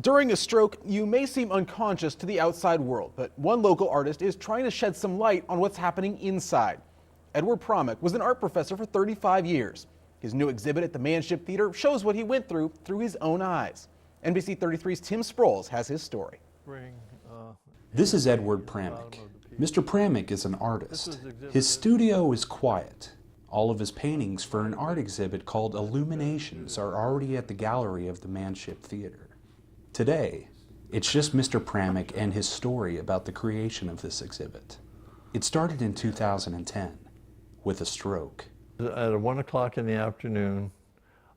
During a stroke, you may seem unconscious to the outside world, but one local artist is trying to shed some light on what's happening inside. Edward Promick was an art professor for 35 years. His new exhibit at the Manship Theater shows what he went through his own eyes. NBC 33's Tim Sproles has his story. This is Edward Promick. Mr. Promick is an artist. His studio is quiet. All of his paintings for an art exhibit called Illuminations are already at the gallery of the Manship Theater. Today, it's just Mr. Promick and his story about the creation of this exhibit. It started in 2010 with a stroke. At 1 o'clock in the afternoon,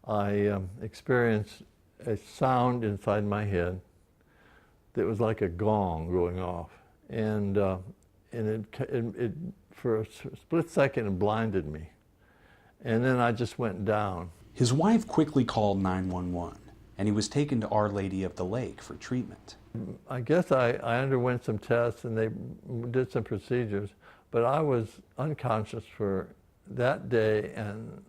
I experienced a sound inside my head that was like a gong going off. And it for a split second, it blinded me. And then I just went down. His wife quickly called 911, and he was taken to Our Lady of the Lake for treatment. I guess I underwent some tests and they did some procedures, but I was unconscious for that day and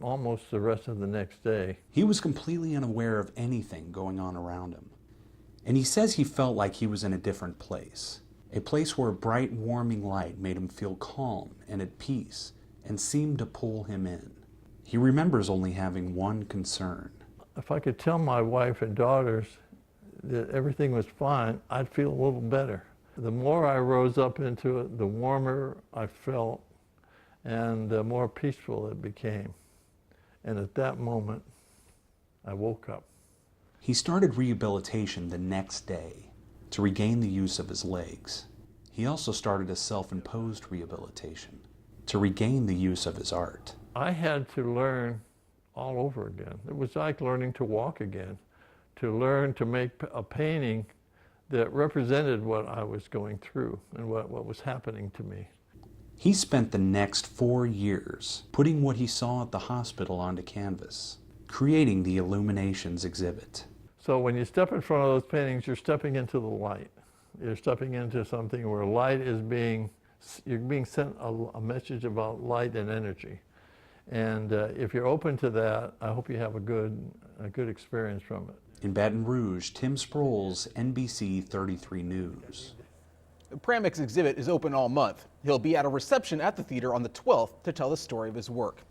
almost the rest of the next day. He was completely unaware of anything going on around him. And he says he felt like he was in a different place. A place where bright, warming light made him feel calm and at peace and seemed to pull him in. He remembers only having one concern. If I could tell my wife and daughters that everything was fine, I'd feel a little better. The more I rose up into it, the warmer I felt and the more peaceful it became. And at that moment, I woke up. He started rehabilitation the next day to regain the use of his legs. He also started a self-imposed rehabilitation to regain the use of his art. I had to learn all over again. It was like learning to walk again, to learn to make a painting that represented what I was going through and what was happening to me. He spent the next 4 years putting what he saw at the hospital onto canvas, creating the Illuminations exhibit. So when you step in front of those paintings, you're stepping into the light. You're stepping into something where light is you're being sent a message about light and energy. And if you're open to that, I hope you have a good experience from it. In Baton Rouge, Tim Sproles, NBC 33 News. Promick's exhibit is open all month. He'll be at a reception at the theater on the 12th to tell the story of his work.